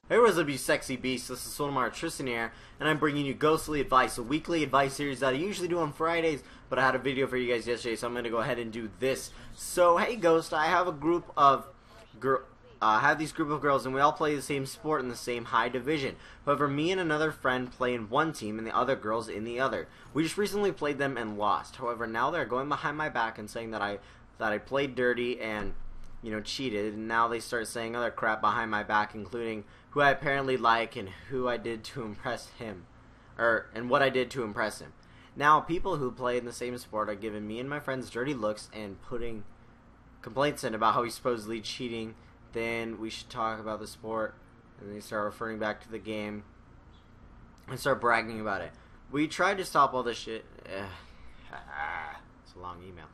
Hey, what's up, you sexy beasts? This is Solanum-Heart, Tristan here, and I'm bringing you Ghostly Advice, a weekly advice series that I usually do on Fridays, but I had a video for you guys yesterday, so I'm going to go ahead and do this. So, hey Ghost, I have a group of these group of girls, and we all play the same sport in the same high division. However, me and another friend play in one team, and the other girls in the other. We just recently played them and lost. However, now they're going behind my back and saying that I played dirty and, you know, cheated, and now they start saying other crap behind my back, including who I apparently like and who I did to impress him, and what I did to impress him. Now, people who play in the same sport are giving me and my friends dirty looks and putting complaints in about how he's supposedly cheating. Then we should talk about the sport, and they start referring back to the game and start bragging about it. We tried to stop all this shit. It's a long email.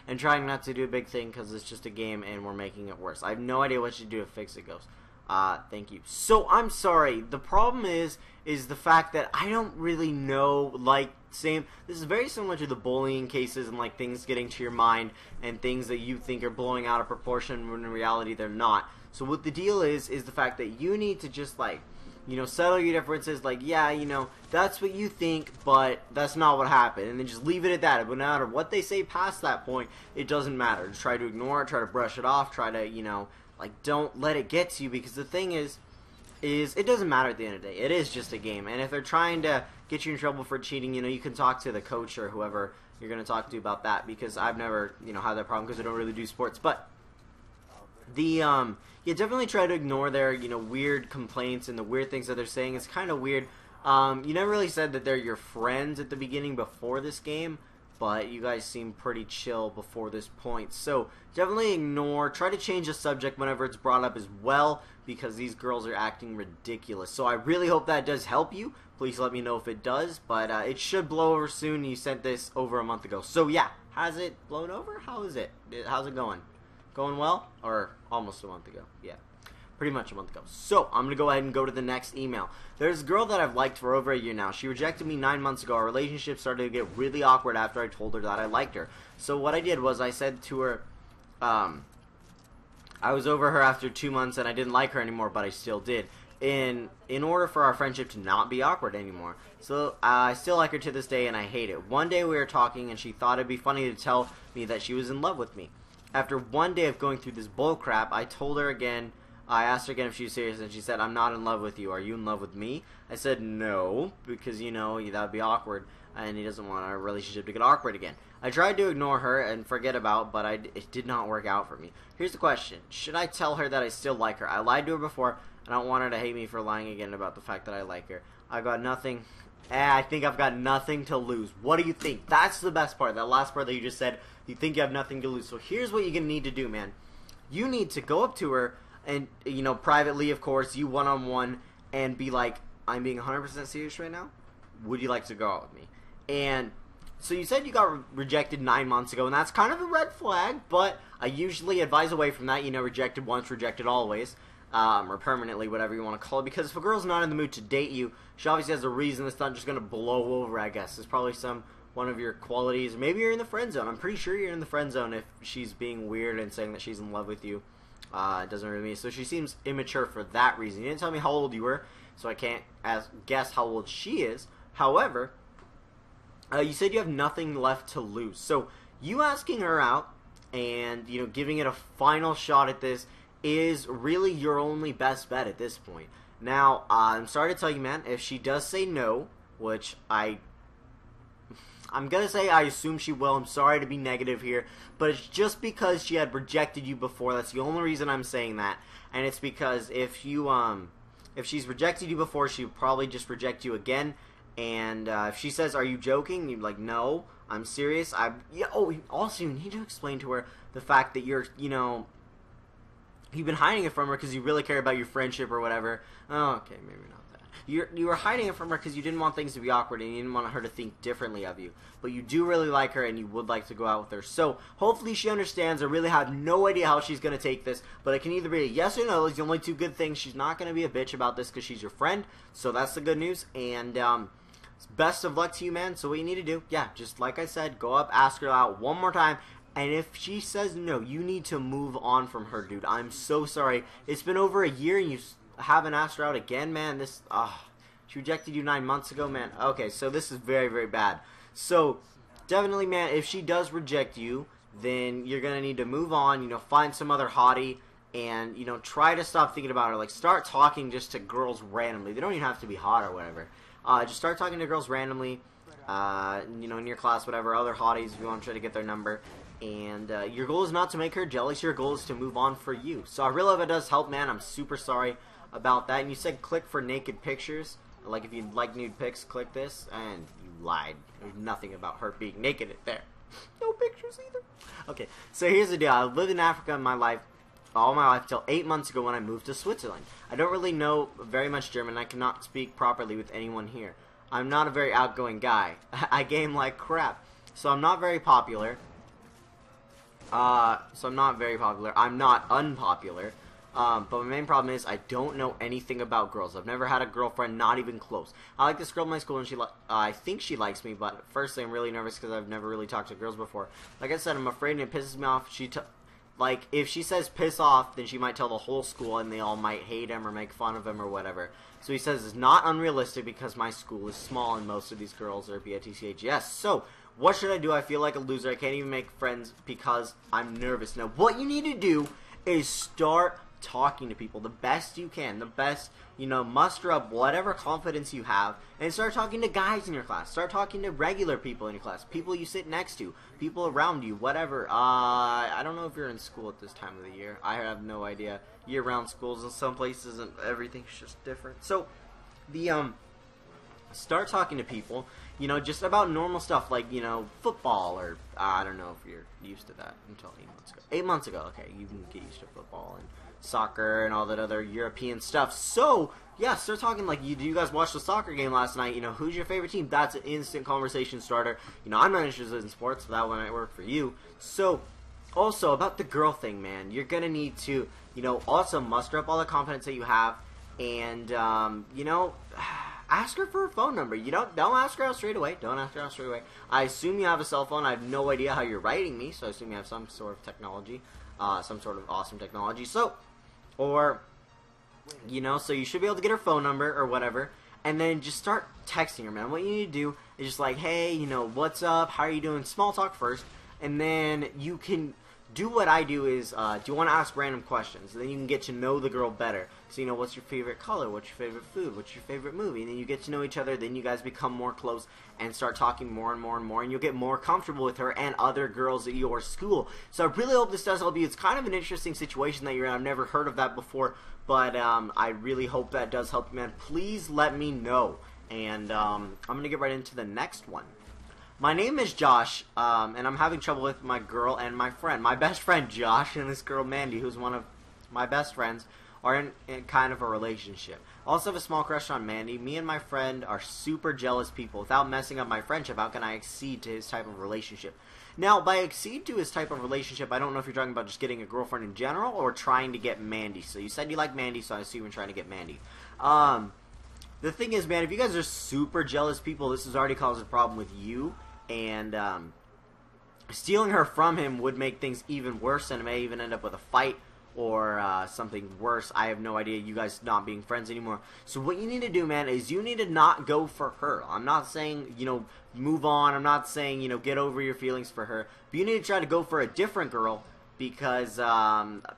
And trying not to do a big thing because it's just a game and we're making it worse. I have no idea what you do to fix it, Ghost. Thank you. So, I'm sorry. The problem is the fact that I don't really know, this is very similar to the bullying cases and, things getting to your mind and things that you think are blowing out of proportion when in reality they're not. So, what the deal is the fact that you need to just, settle your differences, yeah, that's what you think, but that's not what happened, and then just leave it at that. But no matter what they say past that point, it doesn't matter. Just try to ignore it, try to brush it off, try to, don't let it get to you, because the thing is it doesn't matter at the end of the day. It is just a game, and if they're trying to get you in trouble for cheating, you can talk to the coach or whoever you're going to talk to about that, because I've never, had that problem because I don't really do sports. But yeah, definitely try to ignore their, weird complaints and the weird things that they're saying. It's kind of weird. You never really said that they're your friends at the beginning before this game, but you guys seem pretty chill before this point. So definitely ignore. Try to change the subject whenever it's brought up as well, because these girls are acting ridiculous. So I really hope that does help you. Please let me know if it does, but it should blow over soon. You sent this over a month ago. So yeah, has it blown over? How is it? How's it going? Going well? Or almost a month ago? Yeah. Pretty much a month ago. So, I'm going to go ahead and go to the next email. There's a girl that I've liked for over a year now. She rejected me 9 months ago. Our relationship started to get really awkward after I told her that I liked her. So, what I did was I said to her, I was over her after 2 months and I didn't like her anymore, but I still did. In order for our friendship to not be awkward anymore. So, I still like her to this day and I hate it. One day we were talking and she thought it'd be funny to tell me that she was in love with me. After one day of going through this bull crap, I told her again. I asked her again if she was serious, and she said, "I'm not in love with you. Are you in love with me?" I said, "No," because, that would be awkward, and he doesn't want our relationship to get awkward again. I tried to ignore her and forget about, but it did not work out for me. Here's the question. Should I tell her that I still like her? I lied to her before. I don't want her to hate me for lying again about the fact that I like her. I've got nothing. I think I've got nothing to lose. What do you think? That's the best part. That last part that you just said, you think you have nothing to lose. So here's what you're going to need to do, man. You need to go up to her, and, privately, of course, you one-on-one, and be like, I'm being 100% serious right now. Would you like to go out with me? And so you said you got rejected 9 months ago, and that's kind of a red flag, but I usually advise away from that. Rejected once, rejected always, or permanently, whatever you want to call it, because if a girl's not in the mood to date you, she obviously has a reason. It's not just going to blow over, I guess. It's probably one of your qualities. Maybe you're in the friend zone. I'm pretty sure you're in the friend zone if she's being weird and saying that she's in love with you. It doesn't really mean. So she seems immature for that reason. You didn't tell me how old you were, so I can't guess how old she is. However, you said you have nothing left to lose. So you asking her out and, giving it a final shot at this is really your only best bet at this point. Now, I'm sorry to tell you, man, if she does say no, which I'm going to say I assume she will. I'm sorry to be negative here, but it's just because she had rejected you before. That's the only reason I'm saying that. And it's because if she's rejected you before, she'll probably just reject you again. And if she says, "Are you joking?" you're like, "No, I'm serious." Also, you need to explain to her the fact that you've been hiding it from her because you really care about your friendship or whatever. Oh, okay, maybe not. You were hiding it from her because you didn't want things to be awkward and you didn't want her to think differently of you. But you do really like her and you would like to go out with her. So hopefully she understands. I really have no idea how she's going to take this. But it can either be a yes or no. It's the only two good things. She's not going to be a bitch about this because she's your friend. So that's the good news. And best of luck to you, man. So what you need to do, yeah, just like I said, go up, ask her out one more time. And if she says no, you need to move on from her, dude. I'm so sorry. It's been over a year and you haven't asked her out again, man. This, she rejected you 9 months ago, man. Okay, so this is very, very bad. So, definitely, man, if she does reject you, then you're going to need to move on, you know, find some other hottie, and, you know, try to stop thinking about her. Like, start talking just to girls randomly. They don't even have to be hot or whatever. Just start talking to girls randomly, you know, in your class, whatever, other hotties if you want to try to get their number. And your goal is not to make her jealous. Your goal is to move on for you. So I really hope it does help, man. I'm super sorry about that. And you said click for naked pictures. Like, if you like nude pics, click this. And you lied. There's nothing about her being naked there. No pictures either. Okay, so here's the deal. I lived in Africa in my life, all my life, till 8 months ago when I moved to Switzerland. I don't really know very much German. I cannot speak properly with anyone here. I'm not a very outgoing guy. I game like crap. So I'm not very popular. I'm not unpopular. But my main problem is I don't know anything about girls. I've never had a girlfriend, not even close. I like this girl in my school, and I think she likes me, but firstly, I'm really nervous because I've never really talked to girls before. Like I said, I'm afraid, and it pisses me off. Like, if she says piss off, then she might tell the whole school, and they all might hate him or make fun of him or whatever. So he says it's not unrealistic because my school is small, and most of these girls are BITCHS. So, what should I do? I feel like a loser. I can't even make friends because I'm nervous. Now, what you need to do is start talking to people the best you can. The best, you know, muster up whatever confidence you have and start talking to guys in your class. Start talking to regular people in your class. People you sit next to. People around you. Whatever. I don't know if you're in school at this time of the year. I have no idea. Year-round schools in some places and everything's just different. So, start talking to people, you know, just about normal stuff like, you know, football or, I don't know if you're used to that until 8 months ago. 8 months ago, okay, you can get used to football and soccer and all that other European stuff. So, yeah, start talking like, do you guys watch the soccer game last night? You know, who's your favorite team? That's an instant conversation starter. You know, I'm not interested in sports, so that one might work for you. So, also, about the girl thing, man, you're going to need to, you know, also muster up all the confidence that you have and, you know, ask her for her phone number. You don't ask her out straight away. Don't ask her out straight away. I assume you have a cell phone. I have no idea how you're writing me, so I assume you have some sort of technology, some sort of awesome technology. So, or, you know, so you should be able to get her phone number or whatever, and then just start texting her, man. What you need to do is just like, hey, you know, what's up? How are you doing? Small talk first, and then you can do what I do is, do you want to ask random questions? And then you can get to know the girl better. So, you know, what's your favorite color? What's your favorite food? What's your favorite movie? And then you get to know each other. Then you guys become more close and start talking more and more and more. And you'll get more comfortable with her and other girls at your school. So I really hope this does help you. It's kind of an interesting situation that you're in. I've never heard of that before. But I really hope that does help you, man. Please let me know. And I'm going to get right into the next one. My name is Josh, and I'm having trouble with my girl and my friend. My best friend, Josh, and this girl, Mandy, who's one of my best friends, are in kind of a relationship. I also have a small crush on Mandy. Me and my friend are super jealous people. Without messing up my friendship, how can I accede to his type of relationship? Now, by accede to his type of relationship, I don't know if you're talking about just getting a girlfriend in general or trying to get Mandy. So you said you like Mandy, so I assume you're trying to get Mandy. The thing is, man, if you guys are super jealous people, this has already caused a problem with you. And stealing her from him would make things even worse, and it may even end up with a fight or something worse. I have no idea, you guys not being friends anymore. So what you need to do, man, is you need to not go for her. I'm not saying, you know, move on. I'm not saying, you know, get over your feelings for her. But you need to try to go for a different girl because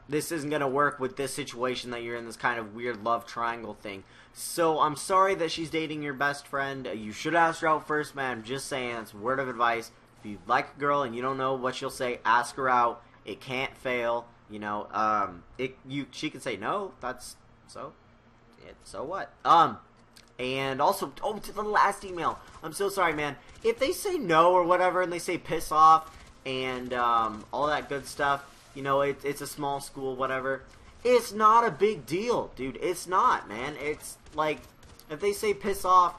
this isn't going to work with this situation that you're in, this kind of weird love triangle thing. So I'm sorry that she's dating your best friend. You should ask her out first, man. I'm just saying, it's a word of advice. If you like a girl and you don't know what she'll say, ask her out. It can't fail. You know, she can say no. That's so what? And also, to the last email. I'm so sorry, man. If they say no or whatever, and they say piss off and all that good stuff, you know, it's a small school, whatever. It's not a big deal, dude. It's not, man. It's like, if they say piss off,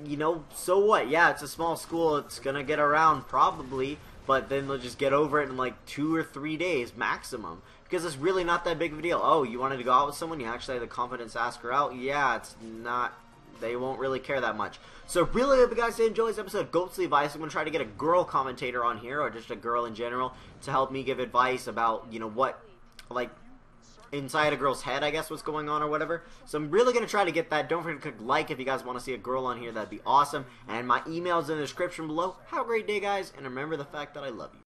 you know, so what? Yeah, it's a small school. It's gonna get around probably, but then they'll just get over it in like 2 or 3 days maximum. Because it's really not that big of a deal. Oh, you wanted to go out with someone? You actually had the confidence to ask her out? Yeah, it's not They won't really care that much. So really hope you guys did enjoy this episode of Ghostly Advice. I'm going to try to get a girl commentator on here, or just a girl in general, to help me give advice about, you know, what, like, inside a girl's head, I guess, what's going on or whatever. So I'm really going to try to get that. Don't forget to click like if you guys want to see a girl on here. That'd be awesome. And my email's in the description below. Have a great day, guys, and remember the fact that I love you.